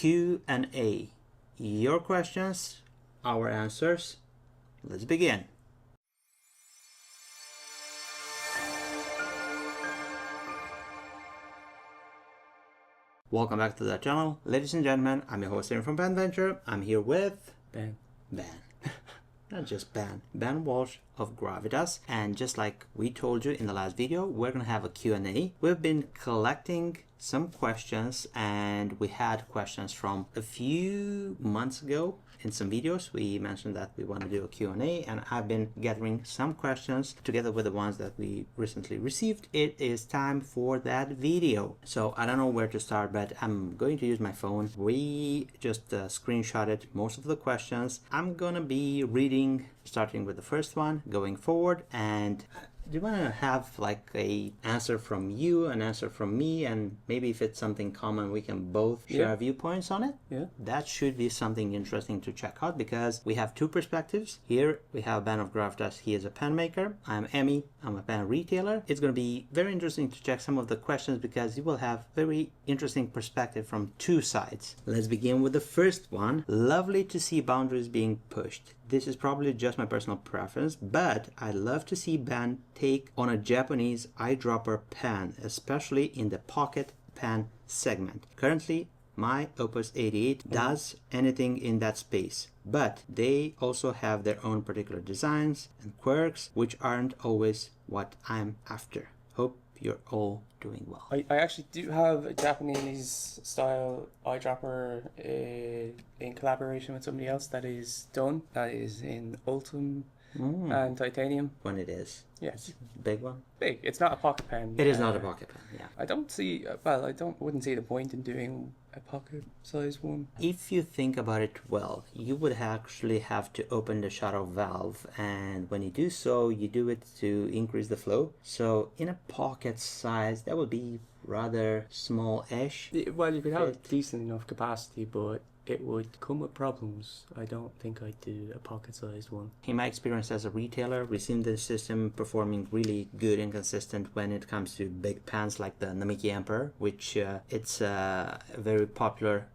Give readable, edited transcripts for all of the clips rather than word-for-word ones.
Q&A. Your questions, our answers. Let's begin. Welcome back to the channel. Ladies and gentlemen, I'm your host here from Ben Venture. I'm here with Ben. Not just Ben Walsh of Gravitas. And just like we told you in the last video, we're gonna have a Q&A. We've been collecting some questions, and we had questions from a few months ago. In some videos we mentioned that we want to do a Q&A, and I've been gathering some questions together with the ones that we recently received. It is time for that video. So I don't know where to start, but I'm going to use my phone. We just screenshotted most of the questions. I'm gonna be reading, starting with the first one, going forward. And do you want to have like a answer from you, an answer from me, and maybe if it's something common we can both share viewpoints on it? Yeah. That should be something interesting to check out, because we have two perspectives. Here we have Ben of Gravitas. He is a pen maker. I'm Emmy. I'm a pen retailer. It's going to be very interesting to check some of the questions, because you will have very interesting perspective from two sides. Let's begin with the first one. Lovely to see boundaries being pushed. This is probably just my personal preference, but I love to see Ben take on a Japanese eyedropper pen, especially in the pocket pen segment. Currently, my Opus 88 does anything in that space, but they also have their own particular designs and quirks, which aren't always what I'm after. Hope you're all doing well. I actually do have a Japanese style eyedropper in collaboration with somebody else that is done. That is in Ultim and titanium. When it is. Yes. Big one? Big. It's not a pocket pen. It is not a pocket pen, yeah. I don't see, wouldn't see the point in doing a pocket size one. If you think about it well, you would actually have to open the shutter valve, and when you do so, you do it to increase the flow. So in a pocket size, that would be rather small-ish. Well, you could have a decent enough capacity, but it would come with problems. I don't think I'd do a pocket-sized one. In my experience as a retailer, we've seen the system performing really good and consistent when it comes to big pens like the Namiki Emperor, which it's a very popular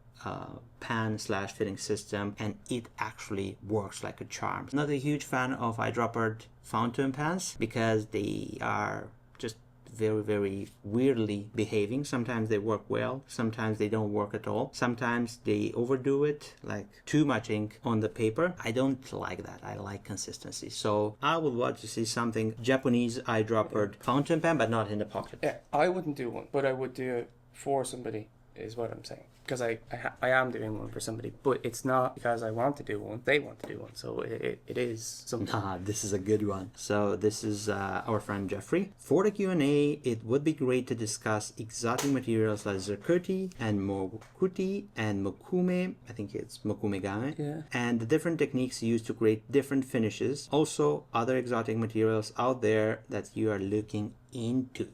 pan slash fitting system, and it actually works like a charm. Not a huge fan of eyedroppered fountain pens, because they are just very weirdly behaving. Sometimes they work well, sometimes they don't work at all, sometimes they overdo it, like too much ink on the paper. I don't like that. I like consistency. So I would want to see something Japanese eyedroppered fountain pen, but not in the pocket. Yeah, I wouldn't do one, but I would do it for somebody, is what I'm saying. Because I am doing one for somebody, but it's not because I want to do one, they want to do one. So it is something. This is a good one. So this is our friend Jeffrey. For the Q&A, it would be great to discuss exotic materials like zircuti and mokuti and mokume. I think it's mokumegame. Yeah. And the different techniques used to create different finishes. Also, other exotic materials out there that you are looking into.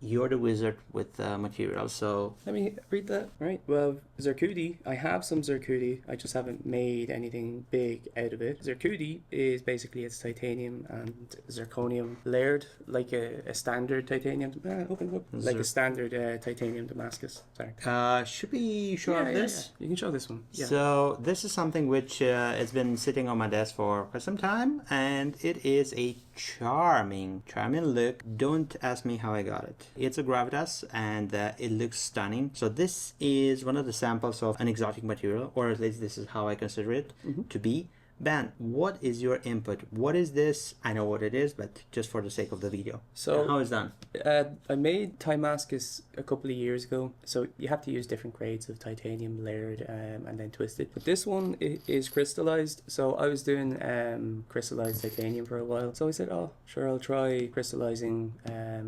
You're the wizard with materials, so... Let me read that. Right. Well, zircuti, I have some zircuti. I just haven't made anything big out of it. Zircuti is basically, it's titanium and zirconium layered like a standard titanium... open up. Like a standard titanium Timascus. Sorry. Should we show this? Yeah. You can show this one. Yeah. So this is something which has been sitting on my desk for quite some time, and it is a charming look. Don't ask me how I got it. It's a Gravitas, and it looks stunning. So this is one of the samples of an exotic material, or at least this is how I consider it to be. Ben, what is your input? What is this? I know what it is, but just for the sake of the video. So how is done? I made Timascus a couple of years ago. So you have to use different grades of titanium layered and then twisted. But this one is crystallized. So I was doing crystallized titanium for a while. So I said, oh, sure, I'll try crystallizing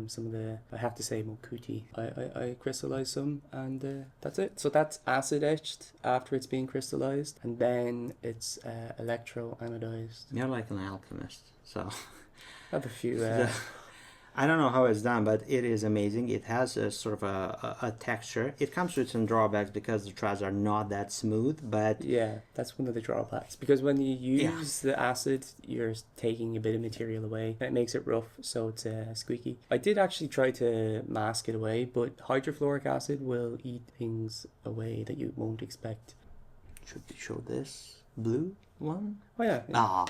some of the, I have to say mokuti. I crystallized some, and that's it. So that's acid etched after it's being crystallized. And then it's electro anodized. You're like an alchemist, so... I have a few I don't know how it's done, but it is amazing. It has a sort of a texture. It comes with some drawbacks because the threads are not that smooth, but Yeah, that's one of the drawbacks. Because when you use the acid, you're taking a bit of material away. And it makes it rough, so it's squeaky. I did actually try to mask it away, but hydrofluoric acid will eat things away that you won't expect. should we show this blue one? Oh yeah. Ah.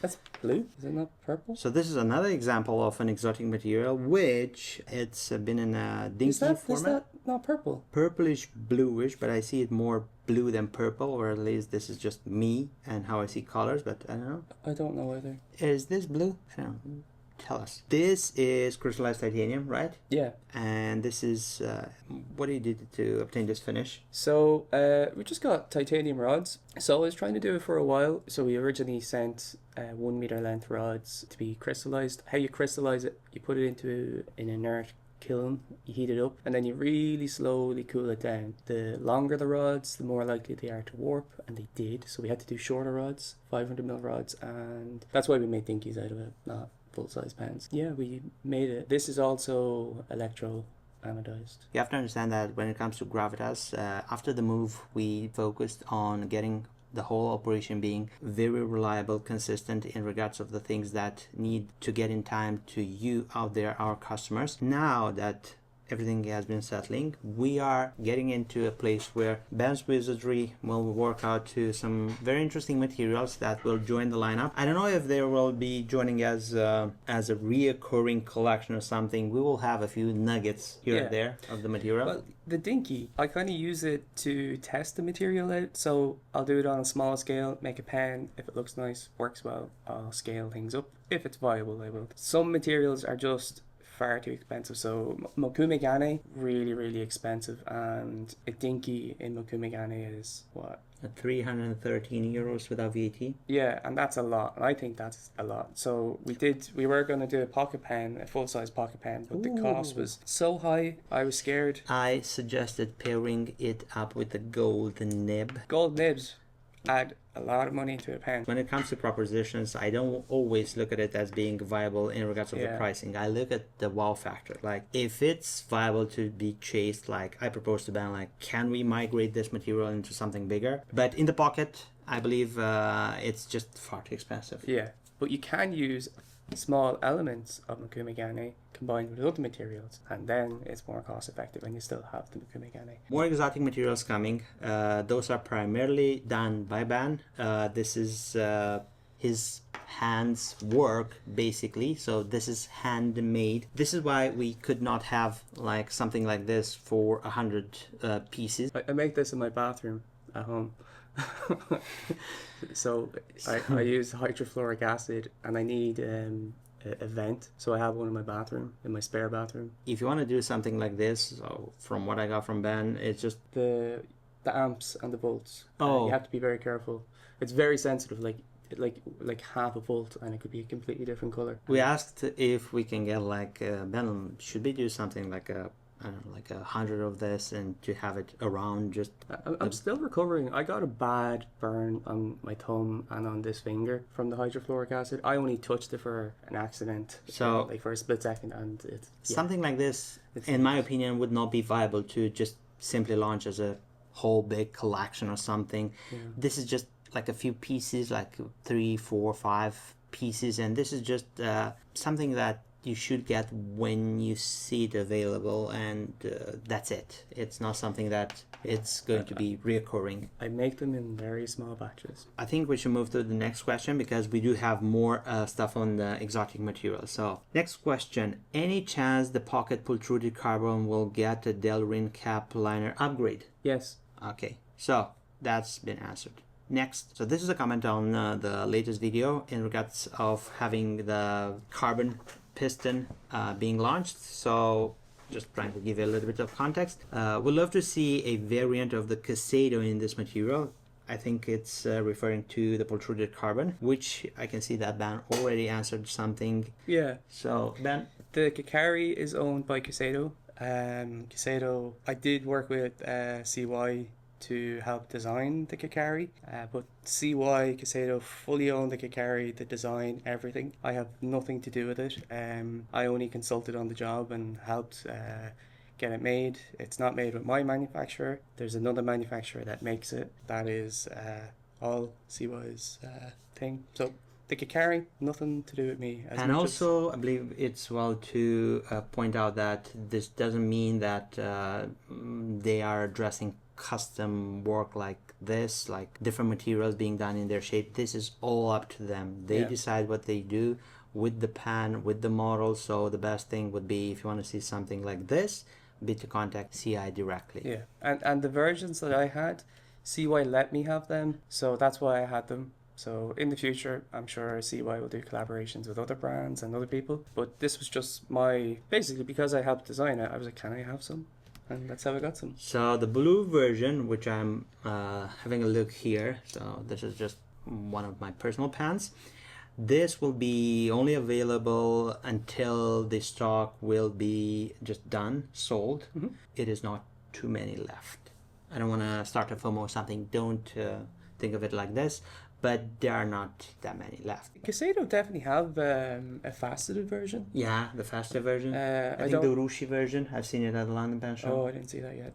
That's blue, is it not purple? So this is another example of an exotic material, which it's been in a Dinkey format. Is that not purple? Purplish bluish, but I see it more blue than purple, or at least this is just me and how I see colors, but I don't know. I don't know either. Is this blue? I don't know. Tell us. This is crystallized titanium, right? Yeah. And this is what do you did to obtain this finish? So we just got titanium rods. So I was trying to do it for a while. So we originally sent 1 meter length rods to be crystallized. How you crystallize it, you put it into an inert kiln, you heat it up, and then you really slowly cool it down. The longer the rods, the more likely they are to warp, and they did. So we had to do shorter rods, 500mm rods, and that's why we made Dinkeys out of it, not full-size pens. Yeah, we made it. This is also electro anodized. You have to understand that when it comes to Gravitas, after the move, we focused on getting the whole operation being very reliable, consistent in regards of the things that need to get in time to you out there, our customers. Now that everything has been settling, we are getting into a place where Ben's Wizardry will work out to some very interesting materials that will join the lineup. I don't know if they will be joining as a reoccurring collection or something. We will have a few nuggets here and there of the material. Well, the Dinkey, I kind of use it to test the material out. So I'll do it on a small scale, make a pen. If it looks nice, works well, I'll scale things up. If it's viable, I will. Some materials are just far too expensive. So Mokumegane, really expensive, and a Dinkey in Mokumegane is what? 313 euros without VAT. Yeah, and that's a lot. I think that's a lot. So we were going to do a pocket pen, a full-size pocket pen, but the cost was so high, I was scared. I suggested pairing it up with the gold nib. Gold nibs add a lot of money to a pen. When it comes to propositions, I don't always look at it as being viable in regards of the pricing. I look at the wow factor. Like, if it's viable to be chased, like I propose to Ben, like, can we migrate this material into something bigger? But in the pocket, I believe it's just far too expensive. Yeah, but you can use small elements of Mokumegane combined with other materials, and then it's more cost effective and you still have the Mokumegane. More exotic materials coming. Those are primarily done by Ben. This is his hands work basically, so this is handmade. This is why we could not have like something like this for 100 pieces. I make this in my bathroom at home. So I use hydrofluoric acid, and I need a vent, so I have one in my bathroom, in my spare bathroom. If you want to do something like this, so from what I got from Ben, it's just the amps and the volts. Oh, you have to be very careful. It's very sensitive, like half a volt, and it could be a completely different color. We asked if we can get like Ben, should we do something like I don't know, like 100 of this, and to have it around just... I'm still recovering. I got a bad burn on my thumb and on this finger from the hydrofluoric acid. I only touched it for an accident, so like for a split second, and it's... Something like this, in my opinion, would not be viable to just simply launch as a whole big collection or something. Yeah. This is just like a few pieces, like 3, 4, 5 pieces, and this is just something that you should get when you see it available, and that's it. It's not something that it's going to be reoccurring. I make them in very small batches. I think we should move to the next question, because we do have more stuff on the exotic material. So next question, any chance the pocket pultruded carbon will get a Delrin cap liner upgrade? Yes. Okay, so that's been answered. Next, so this is a comment on the latest video in regards of having the carbon piston being launched. So just trying to give you a little bit of context. We'd love to see a variant of the Kyuseido in this material. I think it's referring to the pultruded carbon, which I can see that Ben already answered something. Yeah. So Ben, the Kakari is owned by Kyuseido. Kyuseido, I did work with CY to help design the Kakari, but CY Kyuseido fully own the Kakari, the design, everything. I have nothing to do with it. I only consulted on the job and helped get it made. It's not made with my manufacturer. There's another manufacturer that makes it. That is all CY's thing. So the Kakari, nothing to do with me. And also, I believe it's well to point out that this doesn't mean that they are addressing custom work like this, like different materials being done in their shape. This is all up to them. They decide what they do with the pen, with the model. So the best thing would be, if you want to see something like this, be to contact CI directly. Yeah, and the versions that I had, CY let me have them, so that's why I had them. So in the future, I'm sure CY will do collaborations with other brands and other people. But this was just basically because I helped design it, I was like, can I have some? And that's how I got some. So the blue version, which I'm having a look here, so this is just one of my personal pens. This will be only available until the stock will be just done, sold. Mm-hmm. It is not too many left. I don't want to start a FOMO or something. Don't think of it like this. But there are not that many left. Kyuseido definitely have a faceted version. Yeah, the faster version. I think the Urushi version. I've seen it at the London Pen Show. Oh, I didn't see that yet.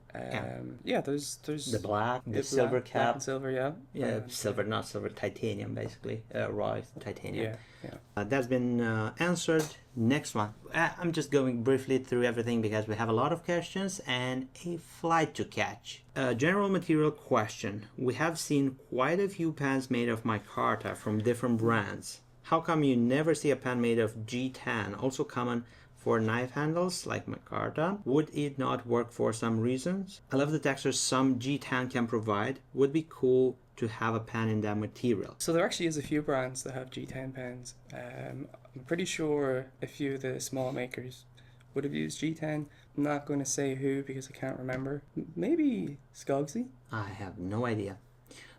Yeah, there's the black, the silver cap, black and silver, yeah. Yeah, silver, not silver, titanium, basically. Raw titanium. Yeah. That's been answered. Next one. I'm just going briefly through everything because we have a lot of questions and a flight to catch. General material question. We have seen quite a few pens made of micarta from different brands. How come you never see a pen made of G10, also common for knife handles like micarta? Would it not work for some reasons? I love the textures some G10 can provide. Would be cool to have a pen in that material. So there actually is a few brands that have G10 pens. I'm pretty sure a few of the small makers would have used G10. I'm not going to say who because I can't remember. Maybe Skogsy? I have no idea.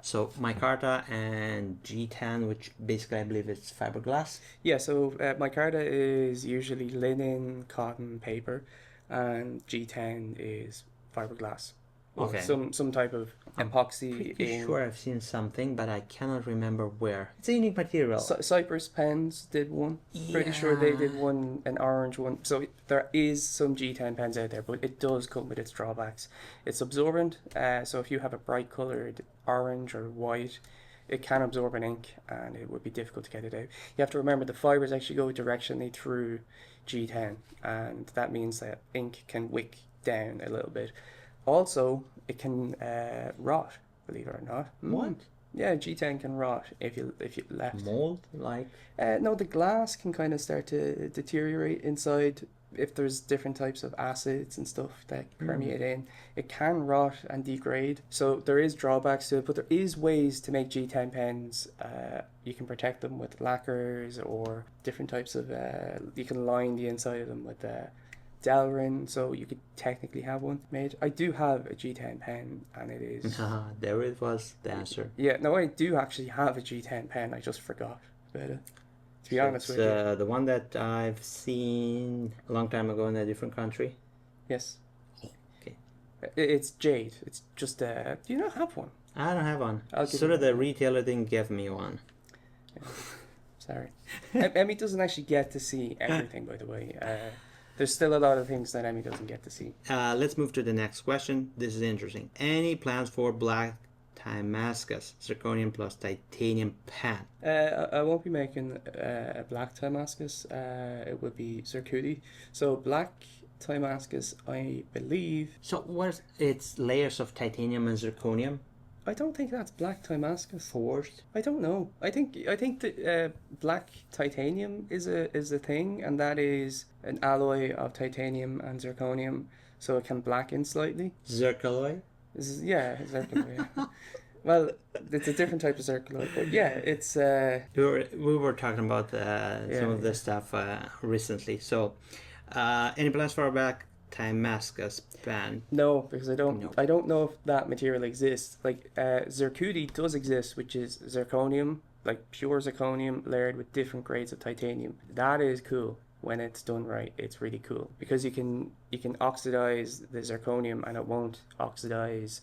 So micarta and G10, which basically I believe it's fiberglass. Yeah, so micarta is usually linen, cotton, paper, and G10 is fiberglass. Okay. Some type of epoxy. I'm pretty sure I've seen something, but I cannot remember where. It's a unique material. Cypress Pens did one. Yeah. Pretty sure they did one, an orange one. So there is some G10 pens out there, but it does come with its drawbacks. It's absorbent, so if you have a bright coloured orange or white, it can absorb an ink and it would be difficult to get it out. You have to remember the fibres actually go directionally through G10, and that means that ink can wick down a little bit. Also, it can rot, believe it or not. What? Yeah, G10 can rot if you left. Mold, like? No, the glass can kind of start to deteriorate inside if there's different types of acids and stuff that permeate in. It can rot and degrade. So there is drawbacks to it, but there is ways to make G10 pens. You can protect them with lacquers or different types of... you can line the inside of them with... Delrin, so you could technically have one made. I do have a G10 pen, and it is... there it was, the answer. Yeah, no, I do actually have a G10 pen. I just forgot about it, to be honest with you. The one that I've seen a long time ago in a different country? Yes. Okay. It's Jade. It's just... do you not have one? I don't have one. Sort of the retailer didn't give me one. Yeah. Sorry. Emmy doesn't actually get to see everything, by the way. There's still a lot of things that Emmy doesn't get to see. Let's move to the next question. This is interesting. Any plans for black Timascus zirconium plus titanium pen? I won't be making a black Timascus. It would be zircudi. So black Timascus, I believe... So what? It's layers of titanium and zirconium? I don't think that's black Timascus. Forged? I don't know. I think that black titanium is a thing, and that is an alloy of titanium and zirconium, so it can blacken slightly. Zircaloy? Yeah, zircaloy. Yeah. Well, it's a different type of zircaloy, but yeah, it's... We were talking about some of this stuff recently. So, any plans for a black Timascus pen? No, because I don't know if that material exists. Like zircudi does exist, which is zirconium, like pure zirconium layered with different grades of titanium. That is cool when it's done right. It's really cool because you can oxidize the zirconium and it won't oxidize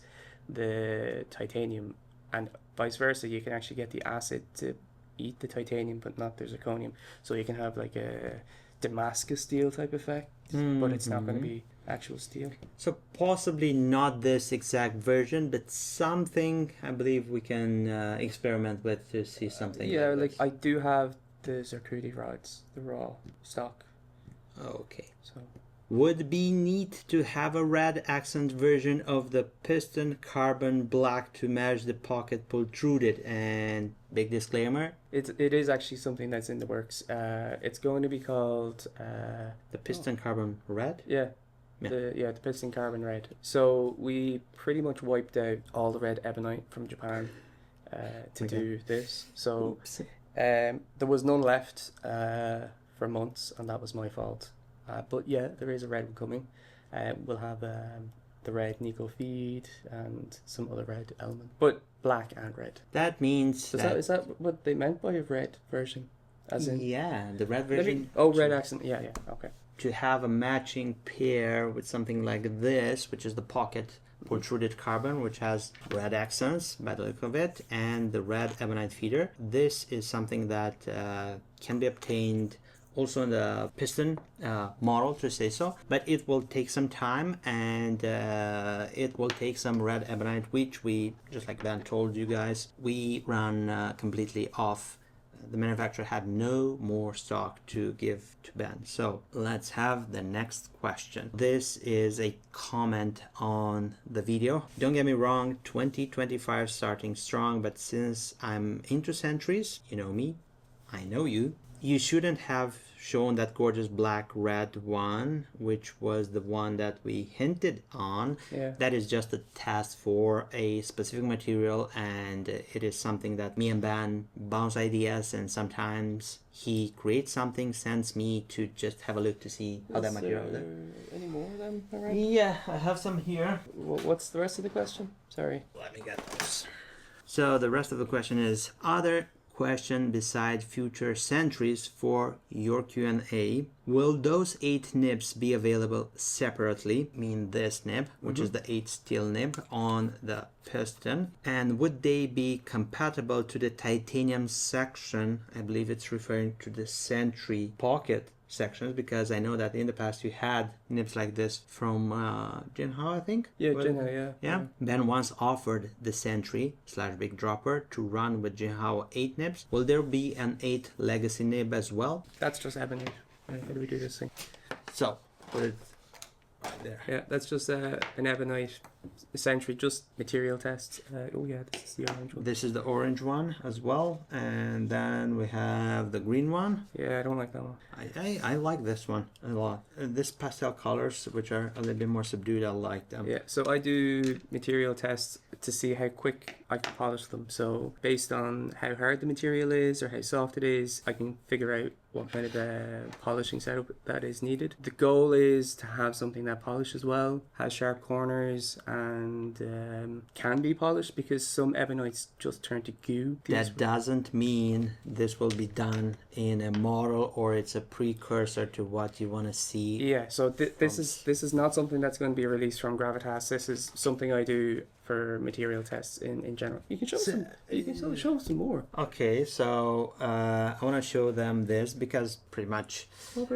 the titanium, and vice versa. You can actually get the acid to eat the titanium, but not the zirconium. So you can have like a Damascus steel type effect, but it's not going to be actual steel. So possibly not this exact version, but something I believe we can experiment with to see something. Yeah, like this. I do have the zircudi rods, the raw stock. Okay. So would be neat to have a red accent version of the piston carbon black to match the pocket protruded. And big disclaimer, it is actually something that's in the works. It's going to be called the piston carbon red. Yeah. The piston carbon red. So we pretty much wiped out all the red ebonite from Japan to do this. So there was none left for months, and that was my fault. But yeah, there is a red one coming. We'll have the red Nico feed and some other red element, but black and red. That means is that what they meant by a red version? As in the red version. Red accent. Yeah, okay. To have a matching pair with something like this, which is the pocket protruded carbon, which has red accents by the look of it, and the red ebonite feeder. This is something that can be obtained also in the piston model, to say so, but it will take some time, and it will take some red ebonite, which we, just like Ben told you guys, we ran completely off. The manufacturer had no more stock to give to Ben. So let's have the next question. This is a comment on the video. Don't get me wrong, 2025 starting strong, but since I'm into Sentries, you know me, I know you, you shouldn't have shown that gorgeous black red one, which was the one that we hinted on. Yeah. That is just a test for a specific material, and it is something that me and Ben bounce ideas, and sometimes he creates something, sends me to just have a look to see how that material is. Any more of them around? Yeah, I have some here. What's the rest of the question? Sorry. Let me get those. So the rest of the question is, other question beside future Sentries for your Q&A, will those 8 nibs be available separately, mean this nib, which is the 8 steel nib on the piston, and would they be compatible to the titanium section? I believe it's referring to the Sentry pocket sections, because I know that in the past you had nibs like this from Jinhao, I think. Yeah, Jinhao, yeah. Ben once offered the Sentry / Eydropper to run with Jinhao 8 nibs. Will there be an 8 Legacy Nib as well? That's just ebonite. How do we do this thing? So put it right there. Yeah, that's just an ebonite Sentry, just material tests. Oh yeah, this is the orange one. This is the orange one as well, and then we have the green one. Yeah, I don't like that one. I like this one a lot. This pastel colors, which are a little bit more subdued, I like them. Yeah, so I do material tests to see how quick I can polish them. So based on how hard the material is or how soft it is, I can figure out what kind of polishing setup that is needed. The goal is to have something that polishes well, has sharp corners, and can be polished, because some ebonites just turn to goo. That doesn't mean this will be done in a model or it's a precursor to what you want to see. Yeah, so this is not something that's going to be released from Gravitas. This is something I do for material tests in general. You can show some. You can show some more. Okay, so I want to show them this because pretty much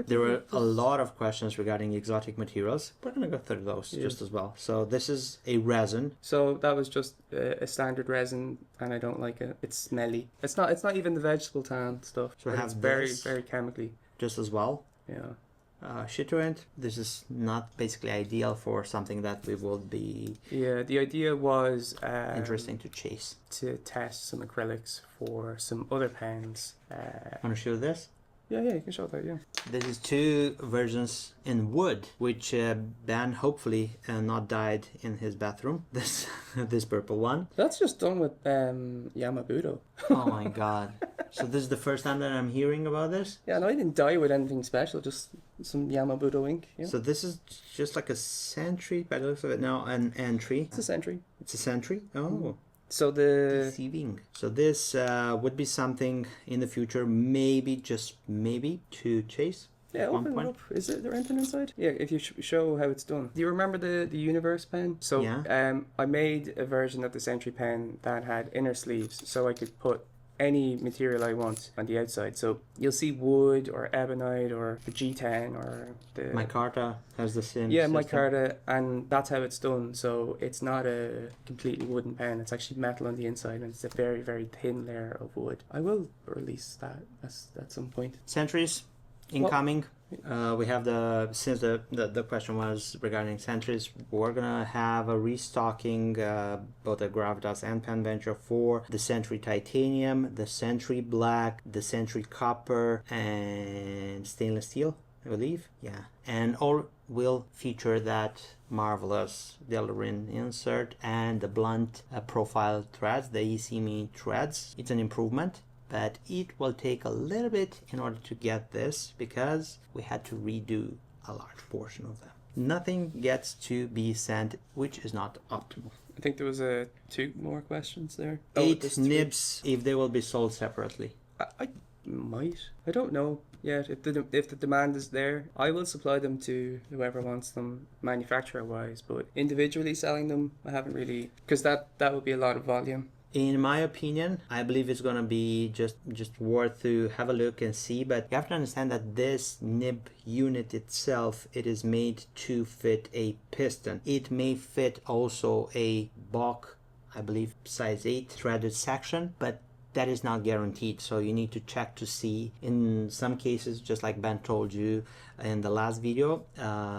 there were a lot of questions regarding exotic materials. We're gonna go through those just as well. So this is a resin. So that was just a standard resin, and I don't like it. It's smelly. It's not even the vegetable tan stuff. So it's very chemically. Just as well. Yeah. Shitterant. This is not basically ideal for something that we will be. Yeah, the idea was interesting to chase. To test some acrylics for some other pens. Want to show this? Yeah, you can show that. Yeah. This is 2 versions in wood, which Ben hopefully not dyed in his bathroom. This purple one. That's just done with Yamabudo. Oh my god. So this is the first time that I'm hearing about this? Yeah, no, I didn't dye with anything special, just some Yamabudo ink. Yeah. So this is just like a Sentry, by the looks of it now, an entry. It's a Sentry. It's a Sentry? Oh. So deceiving. So this would be something in the future, maybe, just maybe, to chase. Yeah, one open it point. up. Is there anything inside? Yeah, if you show how it's done. Do you remember the Universe pen? So Yeah. I made a version of the Sentry pen that had inner sleeves, so I could put any material I want on the outside. So you'll see wood or ebonite or the G10 or the Micarta has the same yeah, system. micarta, and that's how it's done. So it's not a completely wooden pen. It's actually metal on the inside, and it's a very, very thin layer of wood. I will release that at some point. Sentries incoming. We have since the question was regarding sentries, we're gonna have a restocking both the Gravitas and Pen Venture for the Sentry Titanium, the Sentry Black, the Sentry Copper, and stainless steel, I believe. Yeah, and all will feature that marvelous Delrin insert and the blunt profile threads, the ECME threads. It's an improvement, but it will take a little bit in order to get this because we had to redo a large portion of them. Nothing gets to be sent, which is not optimal. I think there was two more questions there. 8 nibs if they will be sold separately. I might. I don't know yet. If the demand is there, I will supply them to whoever wants them manufacturer wise, but individually selling them, I haven't really, because that would be a lot of volume. In my opinion, I believe it's gonna be just worth to have a look and see, but you have to understand that this nib unit itself, it is made to fit a piston. It may fit also a Bach, I believe size 8 threaded section, but that is not guaranteed, so you need to check to see. In some cases, just like Ben told you in the last video,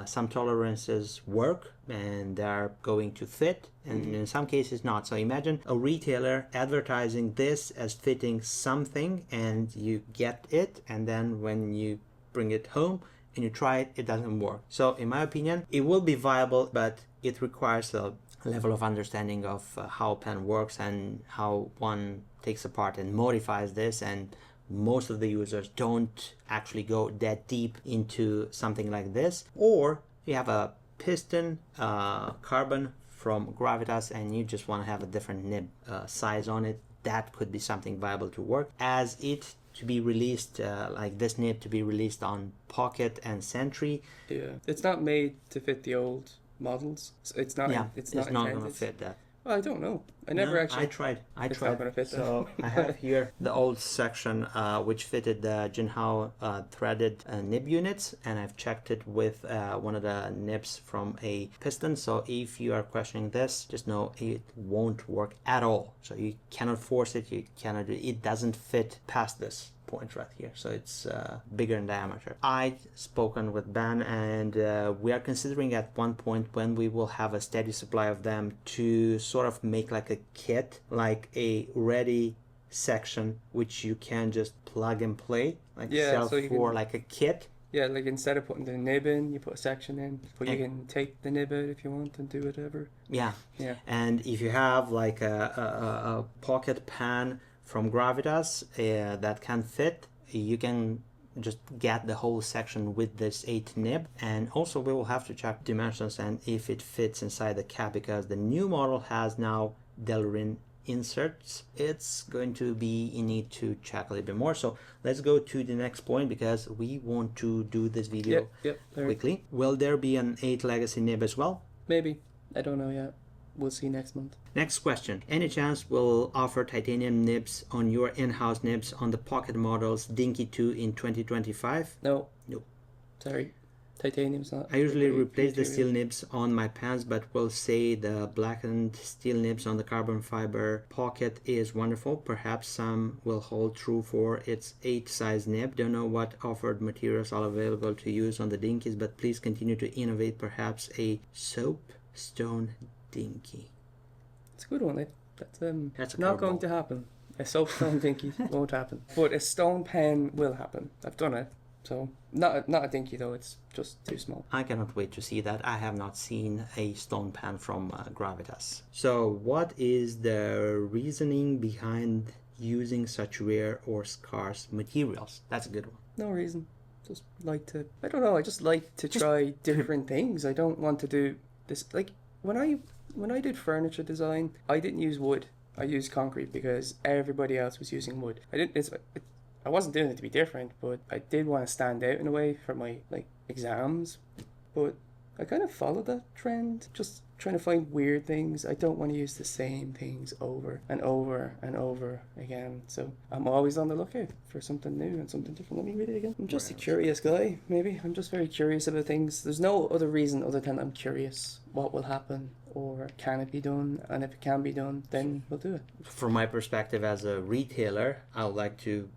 some tolerances work and they're going to fit, and in some cases not. So imagine a retailer advertising this as fitting something and you get it, and then when you bring it home and you try it, it doesn't work. So in my opinion, it will be viable, but it requires a level of understanding of how pen works and how one takes apart and modifies this, and most of the users don't actually go that deep into something like this. Or you have a piston carbon from Gravitas and you just want to have a different nib size on it, that could be something viable to work. As it to be released, like this nib to be released on Pocket and Sentry. Yeah, it's not made to fit the old models. So it's not. Yeah, it's not intended. going to fit that. Well, I don't know. I never actually. I tried. It's not gonna fit So I have here the old section which fitted the Jinhao threaded nib units, and I've checked it with one of the nibs from a piston. So if you are questioning this, just know it won't work at all. So you cannot force it. You cannot do it. It doesn't fit past this point right here, so it's bigger in diameter. I've spoken with Ben, and we are considering at one point when we will have a steady supply of them to sort of make like a kit, like a ready section which you can just plug and play, like sell so for like a kit. Yeah, like instead of putting the nib in, you put a section in, but you can take the nib out if you want and do whatever. Yeah. And if you have like a pocket pen from Gravitas that can fit, you can just get the whole section with this 8 nib. And also we will have to check dimensions and if it fits inside the cap, because the new model has now Delrin inserts. It's going to be, you need to check a little bit more. So let's go to the next point, because we want to do this video quickly. Will there be an 8 Legacy Nib as well? Maybe. I don't know yet. We'll see next month. Next question. Any chance we'll offer titanium nibs on your in-house nibs on the Pocket models Dinkey 2 in 2025? No. No. Sorry. Titanium's not. I usually replace the steel nibs on my pens, but will say the blackened steel nibs on the carbon fiber Pocket is wonderful. Perhaps some will hold true for its 8 size nib. Don't know what offered materials are available to use on the Dinkeys, but please continue to innovate. Perhaps a soapstone Dinkey. It's a good one, eh? That's not going to happen. A soapstone Dinkey won't happen, but a stone pen will happen. I've done it. So not a Dinkey though, it's just too small. I cannot wait to see that. I have not seen a stone pen from Gravitas. So what is the reasoning behind using such rare or scarce materials? That's a good one. No reason. Just like to, I don't know, I just like to try different things. I don't want to do this, like when I did furniture design, I didn't use wood. I used concrete because everybody else was using wood. I wasn't doing it to be different, but I did want to stand out in a way for my like exams. But I kind of followed that trend, just trying to find weird things. I don't want to use the same things over and over and over again. So I'm always on the lookout for something new and something different. Let me read it again. I'm just a curious guy, maybe. I'm just very curious about things. There's no other reason other than I'm curious what will happen, or can it be done? And if it can be done, then we'll do it. From my perspective as a retailer, I would like to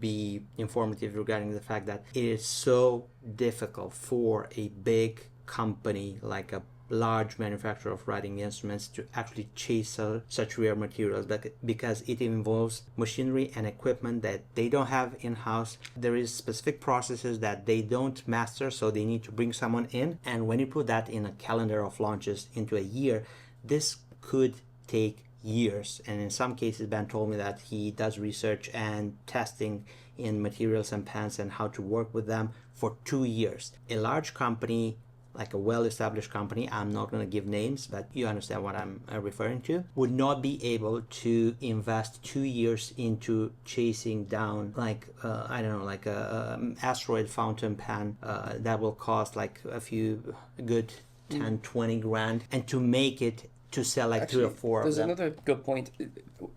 be informative regarding the fact that it is so difficult for a big company like a large manufacturer of writing instruments to actually chase such rare materials, because it involves machinery and equipment that they don't have in-house. There is specific processes that they don't master, so they need to bring someone in, and when you put that in a calendar of launches into a year, this could take years. And in some cases, Ben told me that he does research and testing in materials and pens and how to work with them for 2 years. A large company, like a well-established company, I'm not going to give names, but you understand what I'm referring to, would not be able to invest 2 years into chasing down like I don't know, like a asteroid fountain pen that will cost like a few good 10 20 grand, and to make it to sell like Actually, 3 or 4 there's of them. another good point.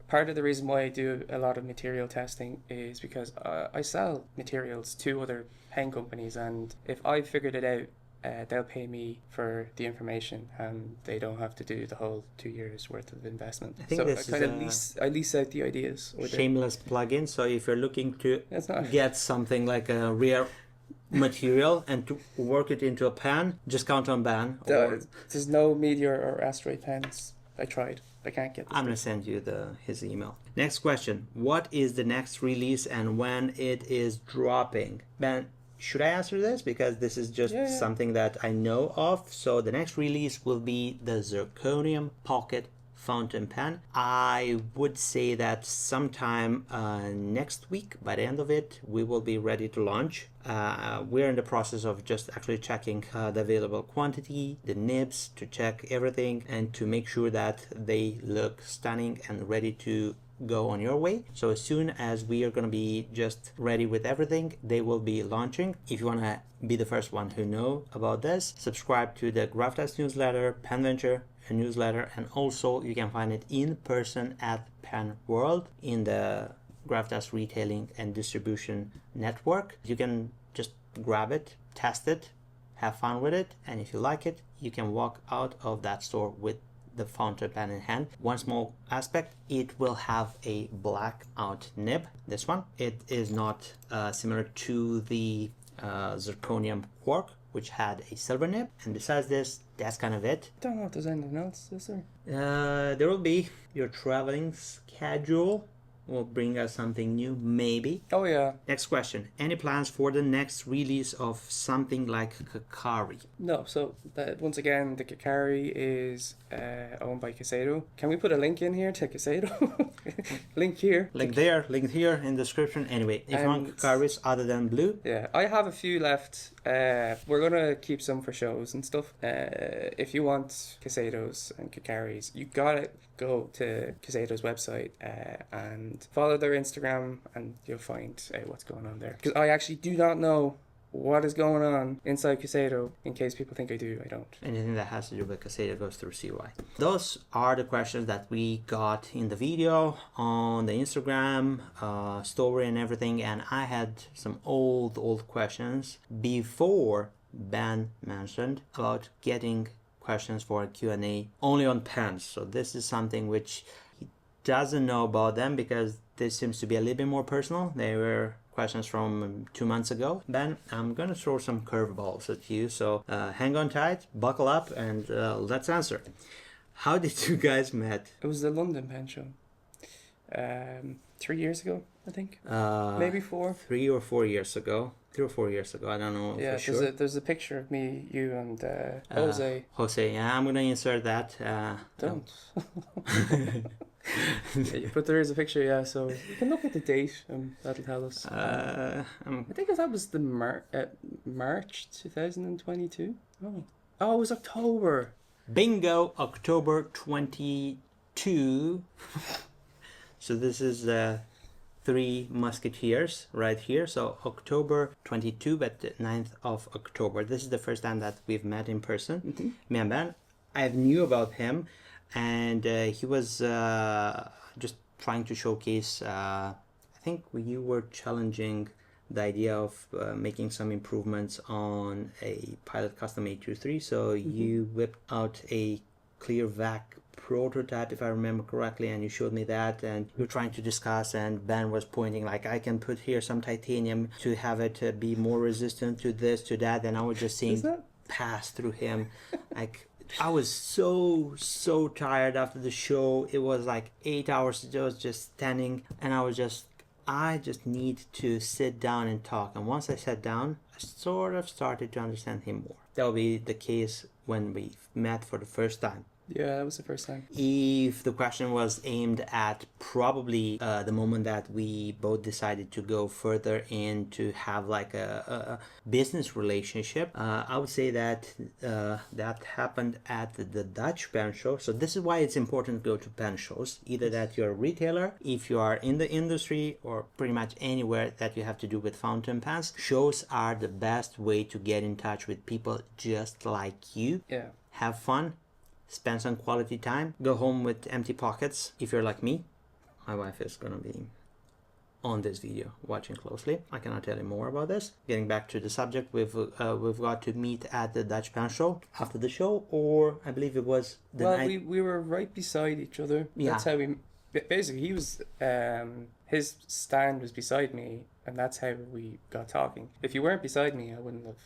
Part of the reason why I do a lot of material testing is because I sell materials to other pen companies, and if I figured it out, they'll pay me for the information, and they don't have to do the whole 2 years worth of investment. I think So this I kind is of lease out the ideas. Or shameless plug-in. So if you're looking to It's not. get something like a rare material and to work it into a pan, just count on Ben. Or There's no meteor or asteroid pens. I tried. I can't get this. I'm gonna send you his email. Next question: what is the next release and when it is dropping? Ben, should I answer this, because this is just something that I know of? So the next release will be the Zirconium Pocket Fountain Pen. I would say that sometime next week, by the end of it, we will be ready to launch. We're in the process of just actually checking the available quantity, the nibs, to check everything and to make sure that they look stunning and ready to go on your way. So as soon as we are going to be just ready with everything, they will be launching. If you want to be the first one who know about this, subscribe to the Gravitas newsletter, Pen Venture newsletter, and also you can find it in person at Pen World in the Gravitas retailing and distribution network. You can just grab it, test it, have fun with it, and if you like it, you can walk out of that store with the fountain pen in hand. One small aspect: it will have a blackout nib. This one, it is not similar to the zirconium quark, which had a silver nib. And besides this, that's kind of it. I don't know if there's anything else, is there? There will be your traveling schedule. Will bring us something new, maybe. Oh yeah. Next question: any plans for the next release of something like Kakari? No, so once again, the Kakari is owned by Kyuseido. Can we put a link in here to Kyuseido? Link here. Link there, link here in the description. Anyway, if you want Kakaris other than blue. Yeah, I have a few left. We're gonna keep some for shows and stuff. If you want Kyuseidos and Kakaris, you gotta go to Kyuseido's website and follow their Instagram, and you'll find out what's going on there. Because I actually do not know what is going on inside Kyuseido. In case people think I do, I don't. Anything that has to do with Kyuseido goes through CY. Those are the questions that we got in the video, on the Instagram story and everything. And I had some old questions before Ben mentioned about getting questions for a Q&A only on pens. So this is something which he doesn't know about them, because this seems to be a little bit more personal. They were questions from 2 months ago. Ben, I'm gonna throw some curveballs at you, so hang on tight, buckle up, and let's answer. How did you guys met? It was the London Pen Show. 3 years ago, I think. Maybe 4. 3 or 4 years ago. 3 or 4 years ago, I don't know for sure. There's a picture of me, you, and Jose. Jose, yeah, I'm gonna insert that. Don't. But there is a picture, yeah, so you can look at the date, and that'll tell us. I think that was the March 2022. Oh, it was October. Bingo, October 22. So this is Three Musketeers right here. So October 22, but the 9th of October. This is the first time that we've met in person. Mm-hmm. Me and Ben, I knew about him, and he was just trying to showcase, I think you were challenging the idea of making some improvements on a Pilot Custom 823. So you whipped out a clear vac prototype, if I remember correctly, and you showed me that, and you were trying to discuss, and Ben was pointing like, I can put here some titanium to have it be more resistant to this, to that, and I was just seeing pass through him. Like, I was so tired after the show. It was like 8 hours. I was just standing, and I just need to sit down and talk. And once I sat down, I sort of started to understand him more. That will be the case when we met for the first time. Yeah, that was the first time. If the question was aimed at probably the moment that we both decided to go further and to have like a business relationship, I would say that that happened at the Dutch pen show. So this is why it's important to go to pen shows, either that you're a retailer, if you are in the industry, or pretty much anywhere that you have to do with fountain pens. Shows are the best way to get in touch with people just like you. Yeah. Have fun. Spend some quality time. Go home with empty pockets. If you're like me, my wife is going to be on this video watching closely. I cannot tell you more about this. Getting back to the subject, we've got to meet at the Dutch pen show after the show, or I believe it was the night. we were right beside each other. Yeah. That's how we basically, he was his stand was beside me, and that's how we got talking. If you weren't beside me, I wouldn't have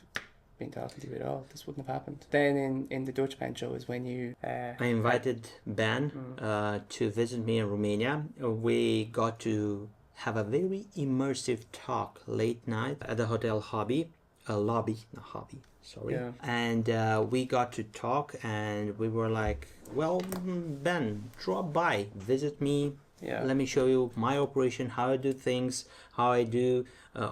been talking to you at all. This wouldn't have happened. Then in the Dutch pen show is when you I invited Ben to visit me in Romania. We got to have a very immersive talk late night at the hotel lobby, sorry. Yeah. And we got to talk, and we were like, well, Ben, drop by, visit me. Yeah. Let me show you my operation, how I do things, how I do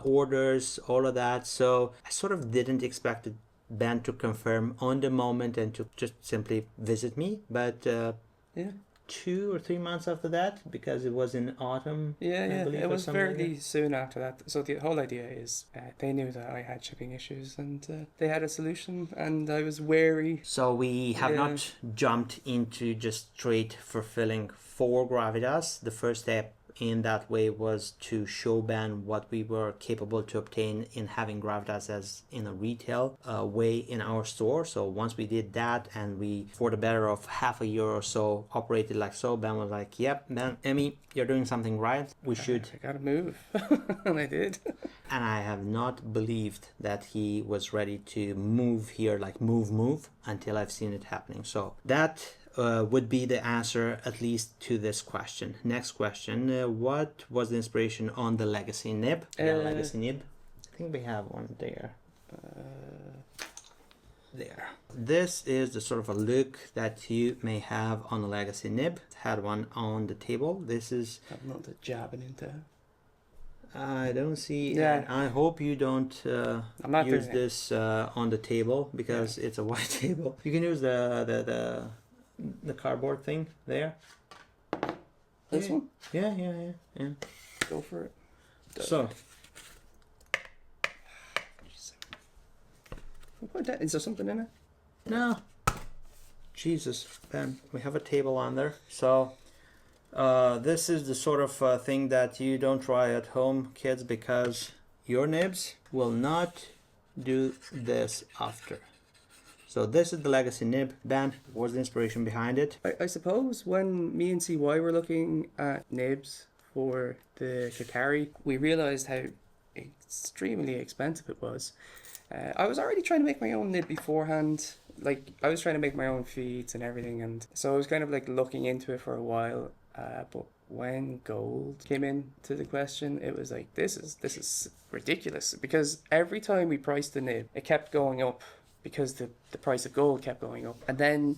orders, all of that. So I sort of didn't expect Ben to confirm on the moment and to just simply visit me. But 2 or 3 months after that, because it was in autumn. Yeah, believe, it was fairly like soon after that. So the whole idea is they knew that I had shipping issues, and they had a solution, and I was wary. So we have not jumped into just straight fulfilling for Gravitas. The first step in that way was to show Ben what we were capable to obtain in having Gravitas as in a retail way in our store. So once we did that, and we, for the better of half a year or so, operated like so, Ben was like, yep, Ben, Emmy, you're doing something right. We should. I gotta move. And I did. And I have not believed that he was ready to move here, like move, until I've seen it happening. So that would be the answer, at least to this question. Next question, what was the inspiration on the Legacy Nib? Legacy Nib. I think we have one there. There. This is the sort of a look that you may have on a Legacy Nib. Had one on the table. This is... I'm not jabbing into. I don't see. Yeah. I hope you don't I'm not use doing this on the table, because it's a white table. You can use the cardboard thing there. This one? Yeah. Go for it. So. Is there something in it? No. Jesus, Ben, we have a table on there. So this is the sort of thing that you don't try at home, kids, because your nibs will not do this after. So this is the Legacy Nib. Ben, what's the inspiration behind it? I suppose when me and CY were looking at nibs for the Kakari, we realised how extremely expensive it was. I was already trying to make my own nib beforehand. Like, I was trying to make my own feeds and everything, and so I was kind of like looking into it for a while. But when gold came into the question, it was like, this is ridiculous, because every time we priced the nib, it kept going up, because the price of gold kept going up. And then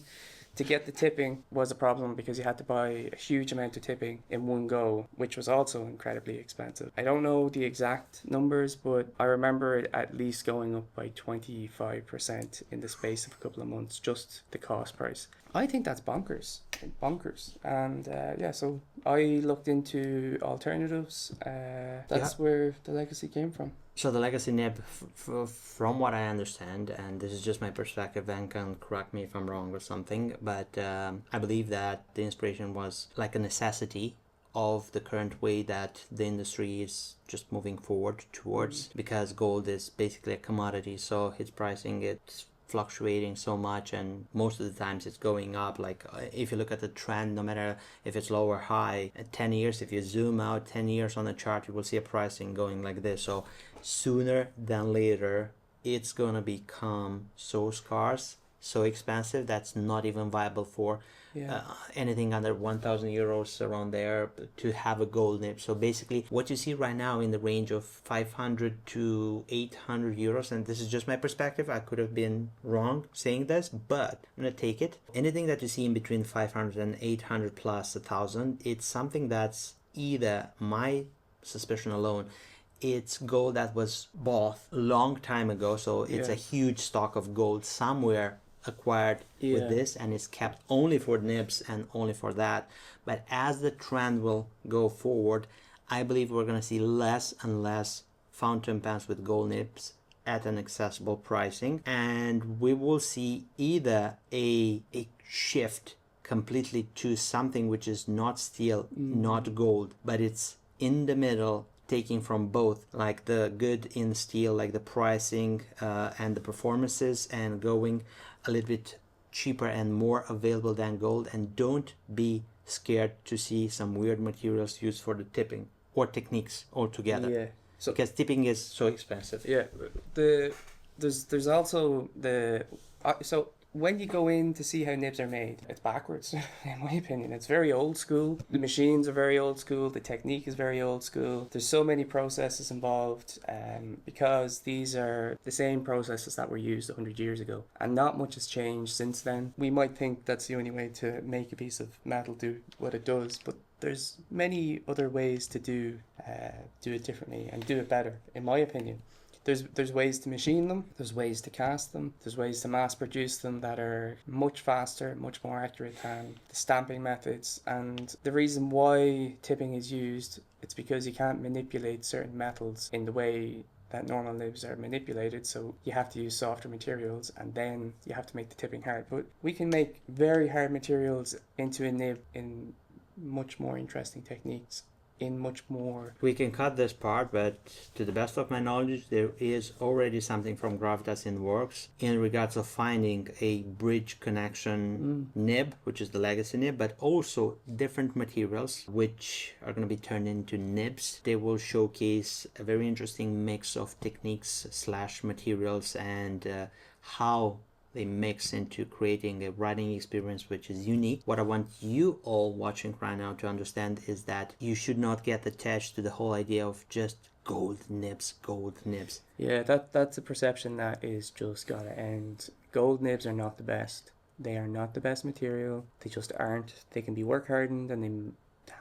To get the tipping was a problem because you had to buy a huge amount of tipping in one go, which was also incredibly expensive. I don't know the exact numbers, but I remember it at least going up by 25% in the space of a couple of months, just the cost price. I think that's bonkers. And so I looked into alternatives. That's where the Legacy came from. So the Legacy Nib, from what I understand, and this is just my perspective, and can correct me if I'm wrong or something, but I believe that the inspiration was like a necessity of the current way that the industry is just moving forward towards, because gold is basically a commodity, so its pricing, it's fluctuating so much, and most of the times it's going up. Like if you look at the trend, no matter if it's low or high, at 10 years, if you zoom out 10 years on the chart, you will see a pricing going like this. So sooner than later, it's gonna become so scarce, so expensive, that's not even viable for anything under 1,000 euros around there to have a gold nib. So basically what you see right now in the range of 500 to 800 euros, and this is just my perspective, I could have been wrong saying this, but I'm gonna take it. Anything that you see in between 500 and 800 plus 1,000, it's something that's either, my suspicion alone, it's gold that was bought a long time ago, so it's a huge stock of gold somewhere acquired with this, and it's kept only for nibs and only for that. But as the trend will go forward, I believe we're going to see less and less fountain pens with gold nibs at an accessible pricing, and we will see either a shift completely to something which is not steel, not gold, but it's in the middle, taking from both, like the good in steel, like the pricing and the performances, and going a little bit cheaper and more available than gold. And don't be scared to see some weird materials used for the tipping or techniques altogether. Yeah. So because tipping is so expensive. Yeah. There's also the so when you go in to see how nibs are made, it's backwards, in my opinion. It's very old school. The machines are very old school. The technique is very old school. There's so many processes involved because these are the same processes that were used 100 years ago. And not much has changed since then. We might think that's the only way to make a piece of metal do what it does, but there's many other ways to do it differently and do it better, in my opinion. There's ways to machine them, there's ways to cast them, there's ways to mass produce them that are much faster, much more accurate than the stamping methods. And the reason why tipping is used, it's because you can't manipulate certain metals in the way that normal nibs are manipulated, so you have to use softer materials, and then you have to make the tipping hard. But we can make very hard materials into a nib in much more interesting techniques. In much more. We can cut this part, but to the best of my knowledge, there is already something from Gravitas in works in regards of finding a bridge connection nib, which is the Legacy Nib, but also different materials which are going to be turned into nibs. They will showcase a very interesting mix of techniques / materials and how they mix into creating a writing experience which is unique. What I want you all watching right now to understand is that you should not get attached to the whole idea of just gold nibs. Yeah, that's a perception that is just gotta end. Gold nibs are not the best. They are not the best material. They just aren't. They can be work hardened and they